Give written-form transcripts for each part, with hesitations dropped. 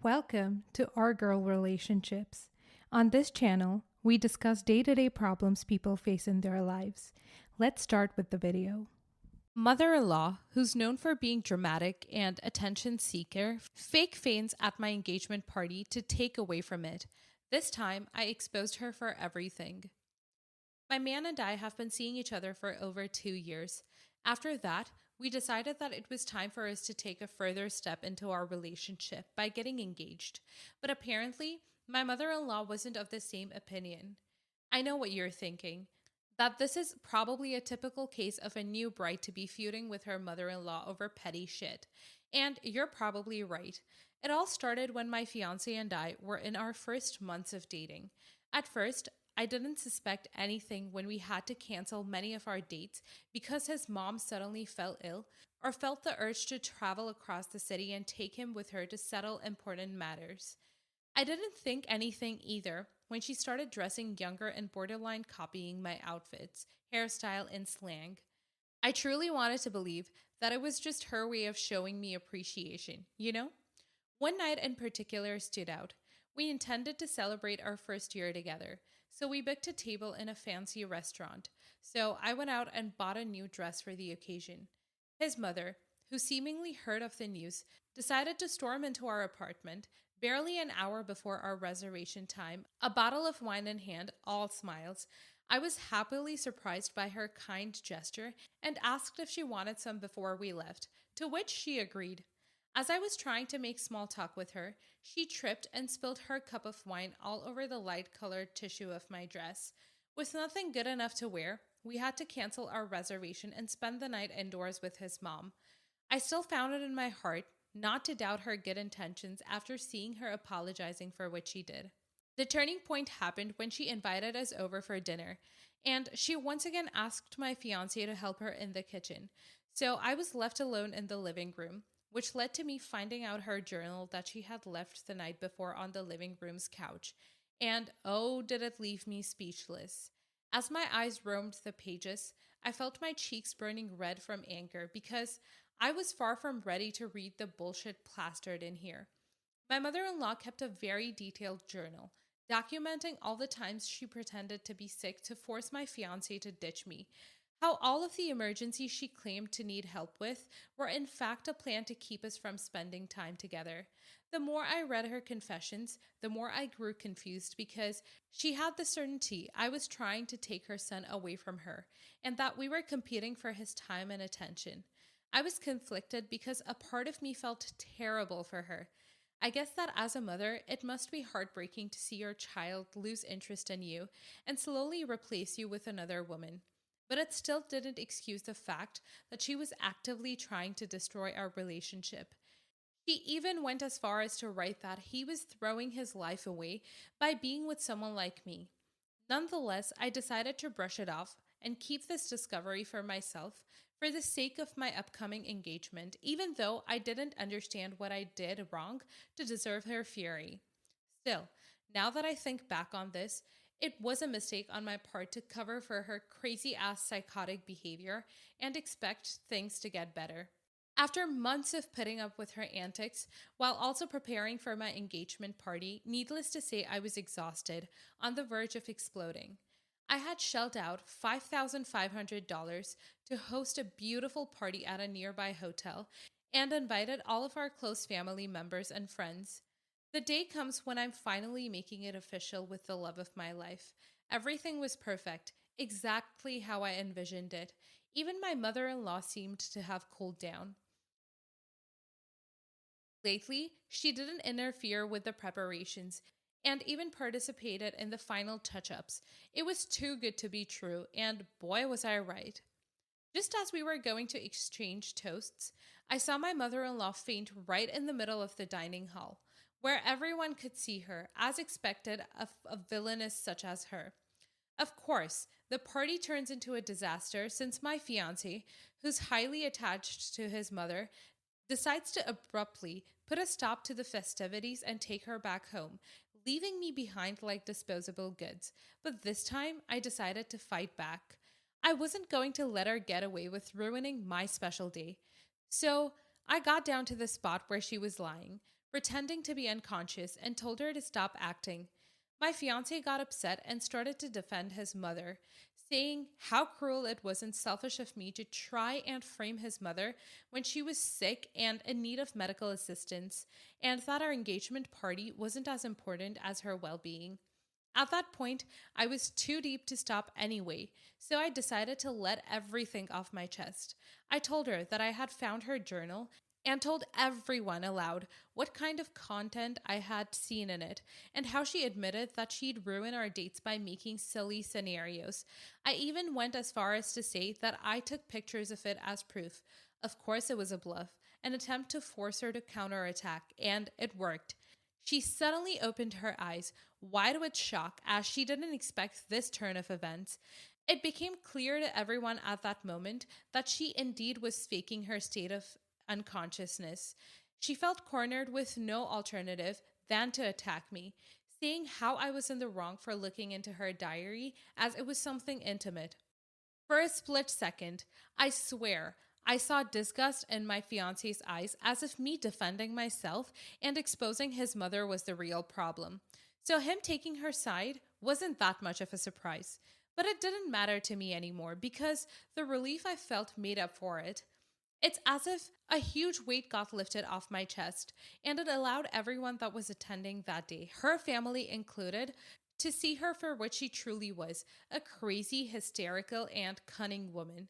Welcome to Our Girl Relationships. On this channel, we discuss day-to-day problems people face in their lives. Let's start with the video. Mother-in-law, who's known for being dramatic and attention seeker, fake feigns at my engagement party to take away from it. This time, I exposed her for everything. My man and I have been seeing each other for over 2 years. After that, we decided that it was time for us to take a further step into our relationship by getting engaged. But apparently, my mother-in-law wasn't of the same opinion. I know what you're thinking, that this is probably a typical case of a new bride to be feuding with her mother-in-law over petty shit. And you're probably right. It all started when my fiance and I were in our first months of dating. At first, I didn't suspect anything when we had to cancel many of our dates because his mom suddenly fell ill or felt the urge to travel across the city and take him with her to settle important matters. I didn't think anything either when she started dressing younger and borderline copying my outfits, hairstyle, and slang. I truly wanted to believe that it was just her way of showing me appreciation, you know? One night in particular stood out. We intended to celebrate our first year together, so we booked a table in a fancy restaurant. So I went out and bought a new dress for the occasion. His mother, who seemingly heard of the news, decided to storm into our apartment barely an hour before our reservation time, a bottle of wine in hand, all smiles. I was happily surprised by her kind gesture and asked if she wanted some before we left, to which she agreed. As I was trying to make small talk with her, she tripped and spilled her cup of wine all over the light-colored tissue of my dress. With nothing good enough to wear, we had to cancel our reservation and spend the night indoors with his mom. I still found it in my heart not to doubt her good intentions after seeing her apologizing for what she did. The turning point happened when she invited us over for dinner, and she once again asked my fiancé to help her in the kitchen. So I was left alone in the living room, which led to me finding out her journal that she had left the night before on the living room's couch. And oh, did it leave me speechless. As my eyes roamed the pages, I felt my cheeks burning red from anger because I was far from ready to read the bullshit plastered in here. My mother-in-law kept a very detailed journal, documenting all the times she pretended to be sick to force my fiancé to ditch me, how all of the emergencies she claimed to need help with were in fact a plan to keep us from spending time together. The more I read her confessions, the more I grew confused because she had the certainty I was trying to take her son away from her and that we were competing for his time and attention. I was conflicted because a part of me felt terrible for her. I guess that as a mother, it must be heartbreaking to see your child lose interest in you and slowly replace you with another woman. But it still didn't excuse the fact that she was actively trying to destroy our relationship. She even went as far as to write that he was throwing his life away by being with someone like me. Nonetheless, I decided to brush it off and keep this discovery for myself for the sake of my upcoming engagement, even though I didn't understand what I did wrong to deserve her fury. Still, now that I think back on this, it was a mistake on my part to cover for her crazy ass psychotic behavior and expect things to get better. After months of putting up with her antics, while also preparing for my engagement party, needless to say, I was exhausted, on the verge of exploding. I had shelled out $5,500 to host a beautiful party at a nearby hotel and invited all of our close family members and friends. The day comes when I'm finally making it official with the love of my life. Everything was perfect, exactly how I envisioned it. Even my mother-in-law seemed to have cooled down. Lately, she didn't interfere with the preparations and even participated in the final touch-ups. It was too good to be true, and boy was I right. Just as we were going to exchange toasts, I saw my mother-in-law faint right in the middle of the dining hall, where everyone could see her, as expected of a villainess such as her. Of course, the party turns into a disaster since my fiancé, who's highly attached to his mother, decides to abruptly put a stop to the festivities and take her back home, leaving me behind like disposable goods. But this time, I decided to fight back. I wasn't going to let her get away with ruining my special day. So I got down to the spot where she was lying, pretending to be unconscious, and told her to stop acting. My fiance got upset and started to defend his mother, saying how cruel it was and selfish of me to try and frame his mother when she was sick and in need of medical assistance, and that our engagement party wasn't as important as her well being. At that point, I was too deep to stop anyway, so I decided to let everything off my chest. I told her that I had found her journal and told everyone aloud what kind of content I had seen in it and how she admitted that she'd ruin our dates by making silly scenarios. I even went as far as to say that I took pictures of it as proof. Of course, it was a bluff, an attempt to force her to counterattack, and it worked. She suddenly opened her eyes, wide with shock, as she didn't expect this turn of events. It became clear to everyone at that moment that she indeed was faking her state of unconsciousness. She felt cornered with no alternative than to attack me, saying how I was in the wrong for looking into her diary as it was something intimate. For a split second, I swear, I saw disgust in my fiance's eyes as if me defending myself and exposing his mother was the real problem. So him taking her side wasn't that much of a surprise. But it didn't matter to me anymore because the relief I felt made up for it. It's as if a huge weight got lifted off my chest, and it allowed everyone that was attending that day, her family included, to see her for what she truly was, a crazy, hysterical, and cunning woman.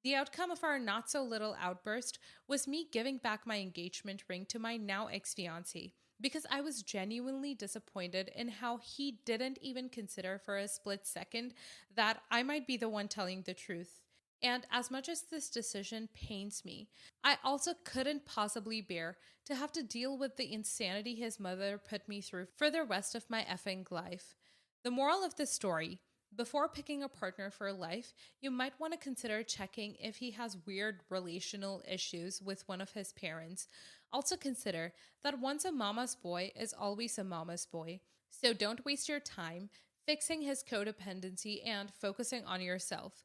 The outcome of our not so little outburst was me giving back my engagement ring to my now ex fiance because I was genuinely disappointed in how he didn't even consider for a split second that I might be the one telling the truth. And as much as this decision pains me, I also couldn't possibly bear to have to deal with the insanity his mother put me through for the rest of my effing life. The moral of the story: before picking a partner for life, you might want to consider checking if he has weird relational issues with one of his parents. Also consider that once a mama's boy is always a mama's boy. So don't waste your time fixing his codependency and focusing on yourself.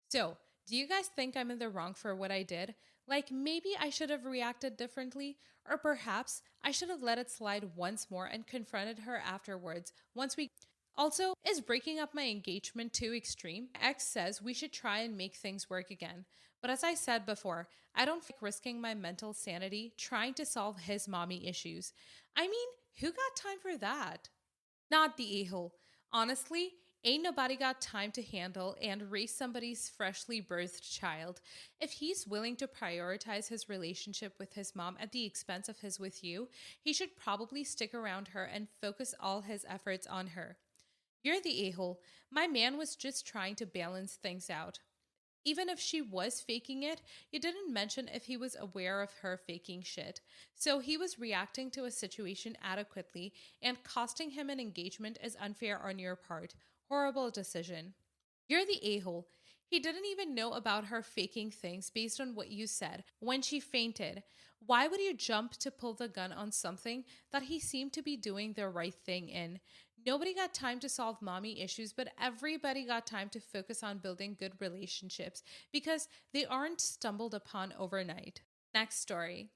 So, do you guys think I'm in the wrong for what I did? Like maybe I should have reacted differently, or perhaps I should have let it slide once more and confronted her afterwards once we. Also, is breaking up my engagement too extreme? My ex says we should try and make things work again. But as I said before, I don't like risking my mental sanity trying to solve his mommy issues. I mean, who got time for that? Not the a-hole. Honestly, ain't nobody got time to handle and raise somebody's freshly birthed child. If he's willing to prioritize his relationship with his mom at the expense of his with you, he should probably stick around her and focus all his efforts on her. You're the a-hole. My man was just trying to balance things out. Even if she was faking it, you didn't mention if he was aware of her faking shit. So he was reacting to a situation adequately, and costing him an engagement is unfair on your part. Horrible decision. You're the a-hole. He didn't even know about her faking things based on what you said when she fainted. Why would you jump to pull the gun on something that he seemed to be doing the right thing in? Nobody got time to solve mommy issues, but everybody got time to focus on building good relationships because they aren't stumbled upon overnight. Next story.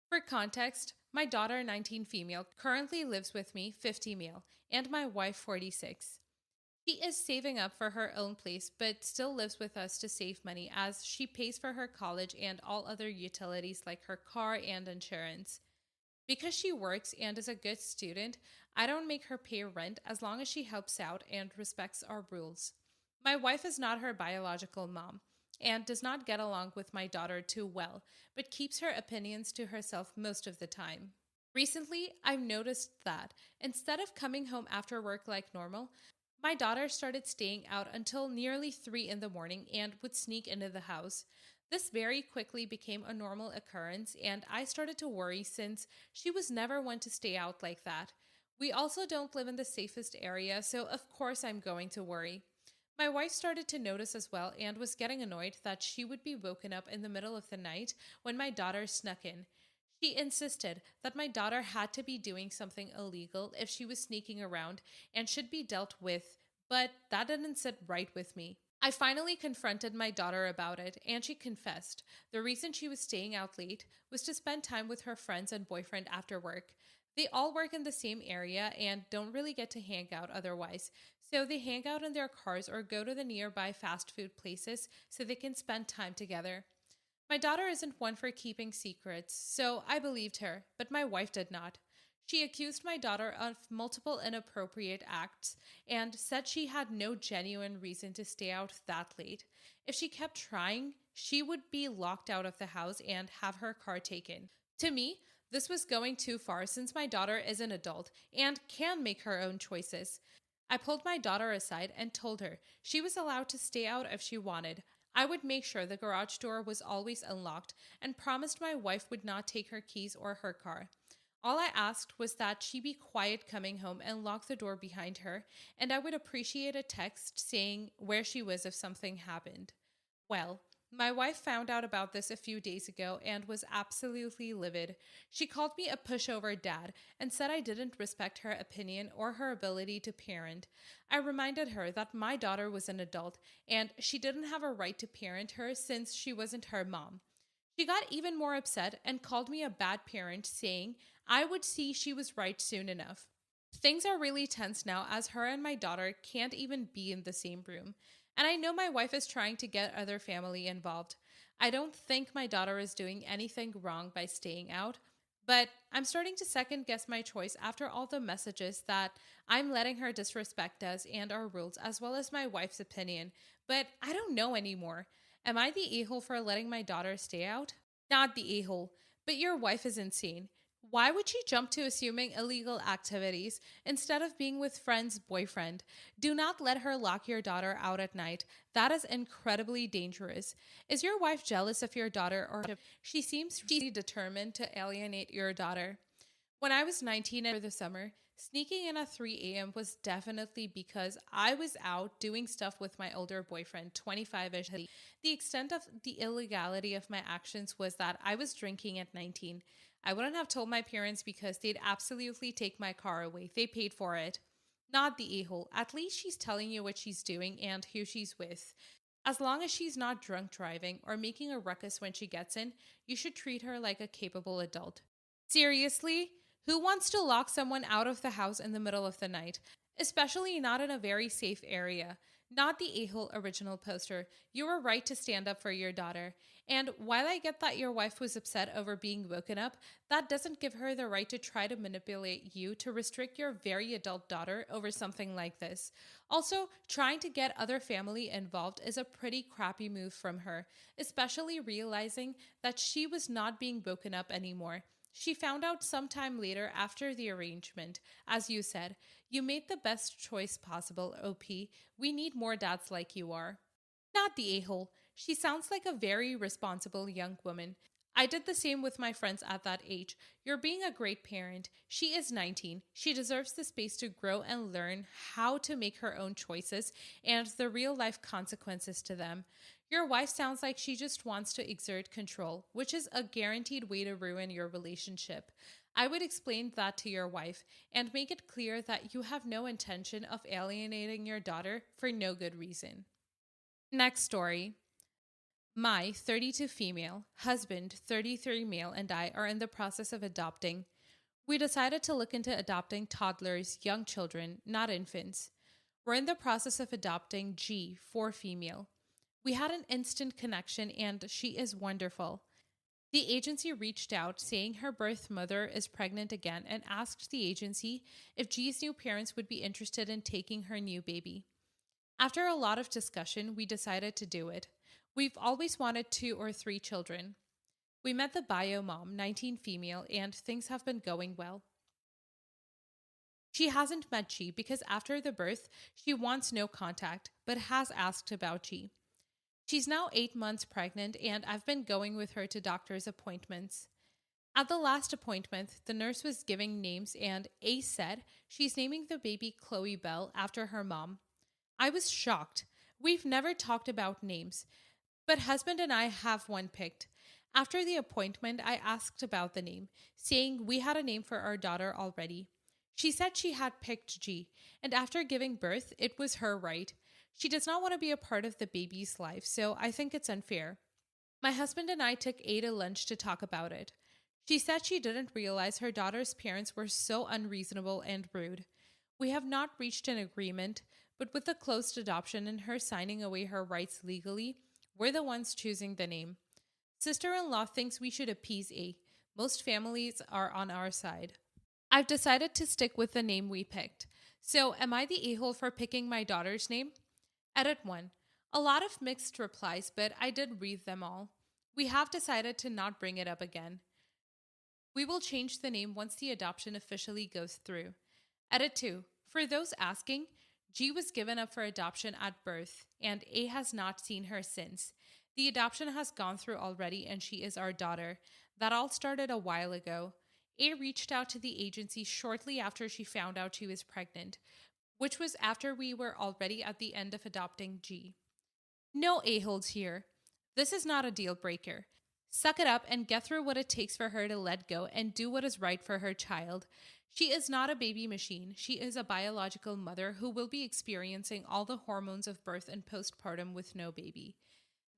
For context, my daughter, 19 female, currently lives with me, 50 male, and my wife, 46. She is saving up for her own place, but still lives with us to save money as she pays for her college and all other utilities like her car and insurance. Because she works and is a good student, I don't make her pay rent as long as she helps out and respects our rules. My wife is not her biological mom and does not get along with my daughter too well, but keeps her opinions to herself most of the time. Recently, I've noticed that instead of coming home after work like normal, my daughter started staying out until nearly 3 in the morning and would sneak into the house. This very quickly became a normal occurrence, and I started to worry since she was never one to stay out like that. We also don't live in the safest area, so of course I'm going to worry. My wife started to notice as well and was getting annoyed that she would be woken up in the middle of the night when my daughter snuck in. She insisted that my daughter had to be doing something illegal if she was sneaking around and should be dealt with, but that didn't sit right with me. I finally confronted my daughter about it, and she confessed. The reason she was staying out late was to spend time with her friends and boyfriend after work. They all work in the same area and don't really get to hang out otherwise, so they hang out in their cars or go to the nearby fast food places so they can spend time together. My daughter isn't one for keeping secrets, so I believed her, but my wife did not. She accused my daughter of multiple inappropriate acts and said she had no genuine reason to stay out that late. If she kept trying, she would be locked out of the house and have her car taken. To me, this was going too far since my daughter is an adult and can make her own choices. I pulled my daughter aside and told her she was allowed to stay out if she wanted. I would make sure the garage door was always unlocked and promised my wife would not take her keys or her car. All I asked was that she be quiet coming home and lock the door behind her, and I would appreciate a text saying where she was if something happened. Well, my wife found out about this a few days ago and was absolutely livid. She called me a pushover dad and said I didn't respect her opinion or her ability to parent. I reminded her that my daughter was an adult and she didn't have a right to parent her since she wasn't her mom. She got even more upset and called me a bad parent, saying I would see she was right soon enough. Things are really tense now as her and my daughter can't even be in the same room. And I know my wife is trying to get other family involved. I don't think my daughter is doing anything wrong by staying out, but I'm starting to second guess my choice after all the messages that I'm letting her disrespect us and our rules, as well as my wife's opinion. But I don't know anymore. Am I the a-hole for letting my daughter stay out? Not the a-hole, but your wife is insane. Why would she jump to assuming illegal activities instead of being with friend's boyfriend? Do not let her lock your daughter out at night. That is incredibly dangerous. Is your wife jealous of your daughter, or she seems really determined to alienate your daughter? When I was 19 over the summer, sneaking in at 3 a.m. was definitely because I was out doing stuff with my older boyfriend, 25-ish. The extent of the illegality of my actions was that I was drinking at 19. I wouldn't have told my parents because they'd absolutely take my car away. They paid for it. Not the a-hole. At least she's telling you what she's doing and who she's with. As long as she's not drunk driving or making a ruckus when she gets in, you should treat her like a capable adult. Seriously? Who wants to lock someone out of the house in the middle of the night? Especially not in a very safe area. Not the a-hole original poster. You were right to stand up for your daughter. And while I get that your wife was upset over being woken up, that doesn't give her the right to try to manipulate you to restrict your very adult daughter over something like this. Also, trying to get other family involved is a pretty crappy move from her, especially realizing that she was not being woken up anymore. She found out sometime later after the arrangement. As you said, you made the best choice possible, OP. We need more dads like you are. Not the a-hole. She sounds like a very responsible young woman. I did the same with my friends at that age. You're being a great parent. She is 19. She deserves the space to grow and learn how to make her own choices and the real life consequences to them. Your wife sounds like she just wants to exert control, which is a guaranteed way to ruin your relationship. I would explain that to your wife and make it clear that you have no intention of alienating your daughter for no good reason. Next story. My 32 female, husband 33 male, and I are in the process of adopting. We decided to look into adopting toddlers, young children, not infants. We're in the process of adopting G, 4 female. We had an instant connection and she is wonderful. The agency reached out saying her birth mother is pregnant again and asked the agency if G's new parents would be interested in taking her new baby. After a lot of discussion, we decided to do it. We've always wanted 2 or 3 children. We met the bio mom, 19 female, and things have been going well. She hasn't met G because after the birth, she wants no contact, but has asked about G. She's now 8 months pregnant, and I've been going with her to doctor's appointments. At the last appointment, the nurse was giving names, and A said she's naming the baby Chloe Bell after her mom. I was shocked. We've never talked about names, but husband and I have one picked. After the appointment, I asked about the name, saying we had a name for our daughter already. She said she had picked G, and after giving birth, it was her right. She does not want to be a part of the baby's life, so I think it's unfair. My husband and I took A to lunch to talk about it. She said she didn't realize her daughter's parents were so unreasonable and rude. We have not reached an agreement, but with the closed adoption and her signing away her rights legally, we're the ones choosing the name. Sister-in-law thinks we should appease A. Most families are on our side. I've decided to stick with the name we picked. So, am I the a-hole for picking my daughter's name? Edit 1. A lot of mixed replies, but I did read them all. We have decided to not bring it up again. We will change the name once the adoption officially goes through. Edit 2. For those asking, G was given up for adoption at birth, and A has not seen her since. The adoption has gone through already, and she is our daughter. That all started a while ago. A reached out to the agency shortly after she found out she was pregnant, which was after we were already at the end of adopting G. No a-holes here. This is not a deal breaker. Suck it up and get through what it takes for her to let go and do what is right for her child. She is not a baby machine. She is a biological mother who will be experiencing all the hormones of birth and postpartum with no baby.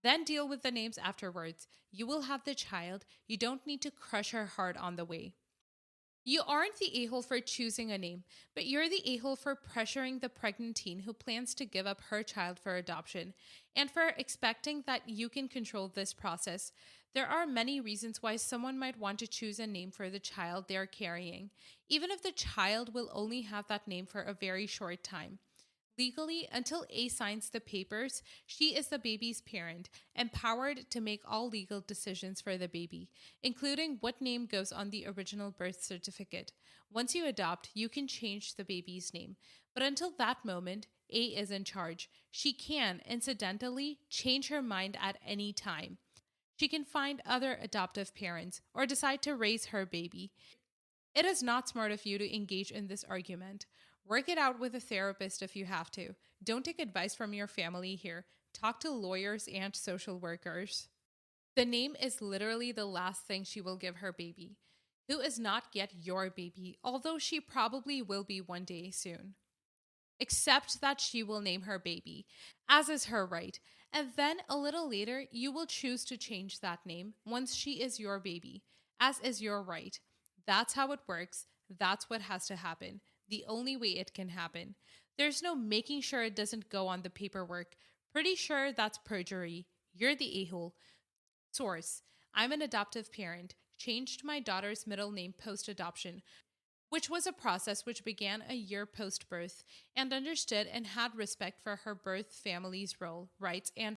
Then deal with the names afterwards. You will have the child. You don't need to crush her heart on the way. You aren't the a-hole for choosing a name, but you're the a-hole for pressuring the pregnant teen who plans to give up her child for adoption, and for expecting that you can control this process. There are many reasons why someone might want to choose a name for the child they're carrying, even if the child will only have that name for a very short time. Legally, until A signs the papers, she is the baby's parent, empowered to make all legal decisions for the baby, including what name goes on the original birth certificate. Once you adopt, you can change the baby's name. But until that moment, A is in charge. She can, incidentally, change her mind at any time. She can find other adoptive parents or decide to raise her baby. It is not smart of you to engage in this argument. Work it out with a therapist if you have to. Don't take advice from your family here. Talk to lawyers and social workers. The name is literally the last thing she will give her baby, who is not yet your baby, although she probably will be one day soon. Except that she will name her baby, as is her right, and then a little later you will choose to change that name once she is your baby, as is your right. That's how it works. That's what has to happen. The only way it can happen. There's no making sure it doesn't go on the paperwork. Pretty sure that's perjury. You're the a-hole. Source: I'm an adoptive parent. Changed my daughter's middle name post-adoption, which was a process which began a year post-birth, and understood and had respect for her birth family's role, rights, and